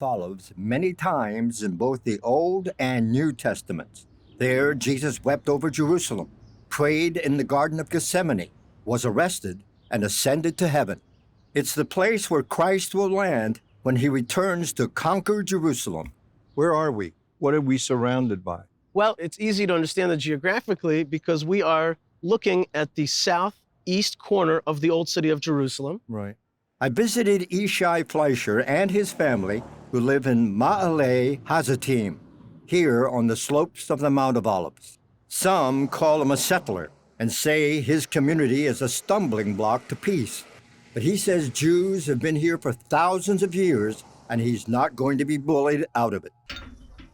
Olives many times in both the Old and New Testaments. There, Jesus wept over Jerusalem, prayed in the Garden of Gethsemane, was arrested, and ascended to heaven. It's the place where Christ will land when he returns to conquer Jerusalem. Where are we? What are we surrounded by? Well, it's easy to understand that geographically because we are looking at the southeast corner of the old city of Jerusalem. Right. I visited Ishai Fleischer and his family who live in Ma'ale Hazatim, here on the slopes of the Mount of Olives. Some call him a settler and say his community is a stumbling block to peace. But he says Jews have been here for thousands of years and he's not going to be bullied out of it.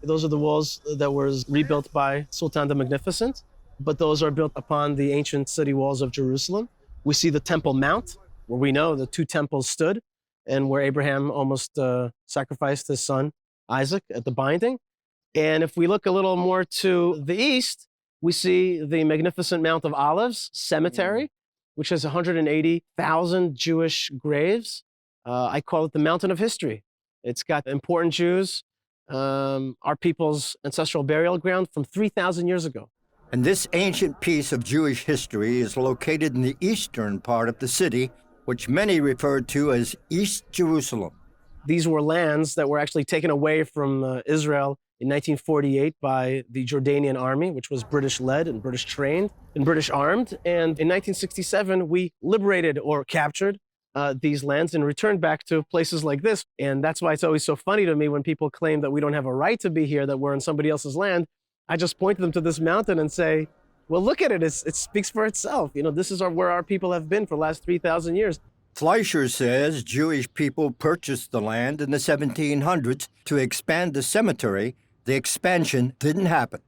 Those are the walls that were rebuilt by Sultan the Magnificent, but those are built upon the ancient city walls of Jerusalem. We see the Temple Mount, where we know the two temples stood, and where Abraham almost sacrificed his son Isaac at the binding. And if we look a little more to the east, we see the magnificent Mount of Olives Cemetery, which has 180,000 Jewish graves. I call it the Mountain of History. It's got important Jews, our people's ancestral burial ground from 3,000 years ago. And this ancient piece of Jewish history is located in the eastern part of the city, which many refer to as East Jerusalem. These were lands that were actually taken away from Israel in 1948 by the Jordanian army, which was British-led and British-trained and British-armed. And in 1967, we liberated or captured these lands and returned back to places like this. And that's why it's always so funny to me when people claim that we don't have a right to be here, that we're on somebody else's land. I just point them to this mountain and say, well, look at it. It speaks for itself. You know, this is where our people have been for the last 3,000 years. Fleischer says Jewish people purchased the land in the 1700s to expand the cemetery. The expansion didn't happen.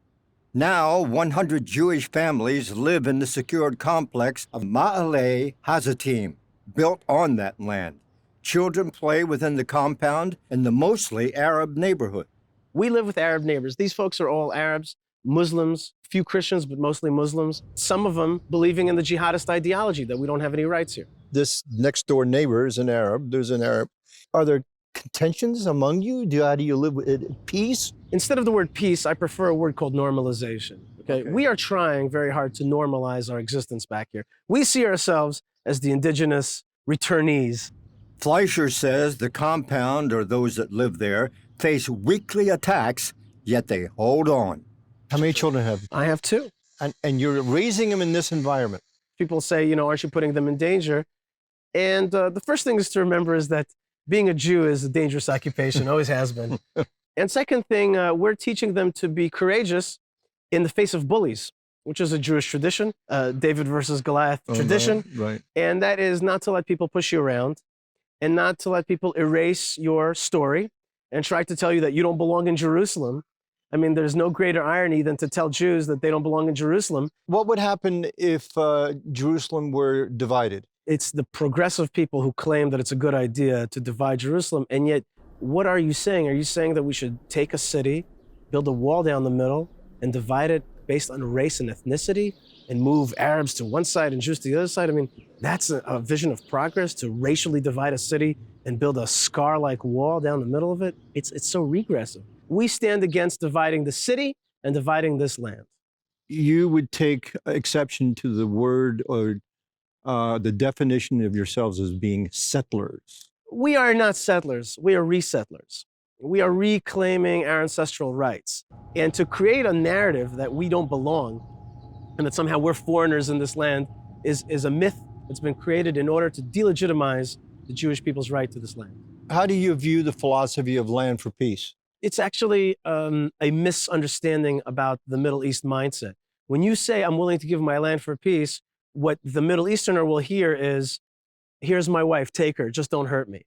Now, 100 Jewish families live in the secured complex of Ma'ale Hazatim, built on that land. Children play within the compound in the mostly Arab neighborhood. We live with Arab neighbors. These folks are all Arabs, Muslims, few Christians, but mostly Muslims. Some of them believing in the jihadist ideology that we don't have any rights here. This next door neighbor is an Arab. There's an Arab. Are there contentions among you? How do you live with peace? Instead of the word peace, I prefer a word called normalization. Okay? We are trying very hard to normalize our existence back here. We see ourselves as the indigenous returnees. Fleischer says the compound, or those that live there, face weekly attacks, yet they hold on. How many children have you? I have two. And you're raising them in this environment. People say, you know, aren't you putting them in danger? And the first thing is to remember is that being a Jew is a dangerous occupation, always has been. And second thing, we're teaching them to be courageous in the face of bullies, which is a Jewish tradition, David versus Goliath tradition. Right. And that is not to let people push you around and not to let people erase your story and try to tell you that you don't belong in Jerusalem. I mean, there's no greater irony than to tell Jews that they don't belong in Jerusalem. What would happen if Jerusalem were divided? It's the progressive people who claim that it's a good idea to divide Jerusalem. And yet, what are you saying? Are you saying that we should take a city, build a wall down the middle, and divide it based on race and ethnicity, and move Arabs to one side and Jews to the other side? I mean, that's a vision of progress, to racially divide a city and build a scar-like wall down the middle of it. It's so regressive. We stand against dividing the city and dividing this land. You would take exception to the word or the definition of yourselves as being settlers. We are not settlers, we are resettlers. We are reclaiming our ancestral rights. And to create a narrative that we don't belong and that somehow we're foreigners in this land is a myth that's been created in order to delegitimize the Jewish people's right to this land. How do you view the philosophy of land for peace? It's actually a misunderstanding about the Middle East mindset. When you say, I'm willing to give my land for peace, what the Middle Easterner will hear is, here's my wife, take her, just don't hurt me.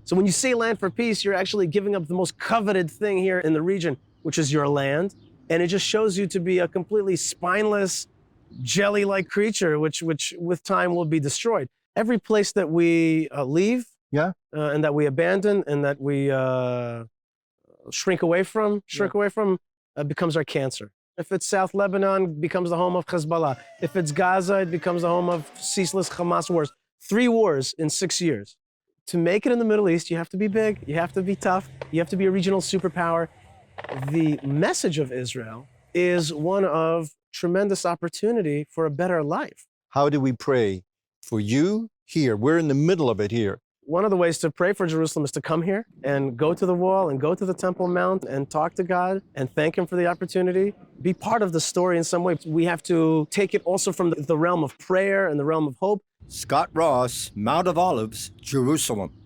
So when you say land for peace, you're actually giving up the most coveted thing here in the region, which is your land. And it just shows you to be a completely spineless, jelly-like creature, which with time will be destroyed. Every place that we leave and that we abandon and that we shrink away from becomes our cancer. If it's South Lebanon, it becomes the home of Hezbollah. If it's Gaza, it becomes the home of ceaseless Hamas wars. 3 wars in 6 years. To make it in the Middle East, you have to be big, you have to be tough, you have to be a regional superpower. The message of Israel is one of tremendous opportunity for a better life. How do we pray for you here? We're in the middle of it here. One of the ways to pray for Jerusalem is to come here and go to the wall and go to the Temple Mount and talk to God and thank Him for the opportunity. Be part of the story in some way. We have to take it also from the realm of prayer and the realm of hope. Scott Ross, Mount of Olives, Jerusalem.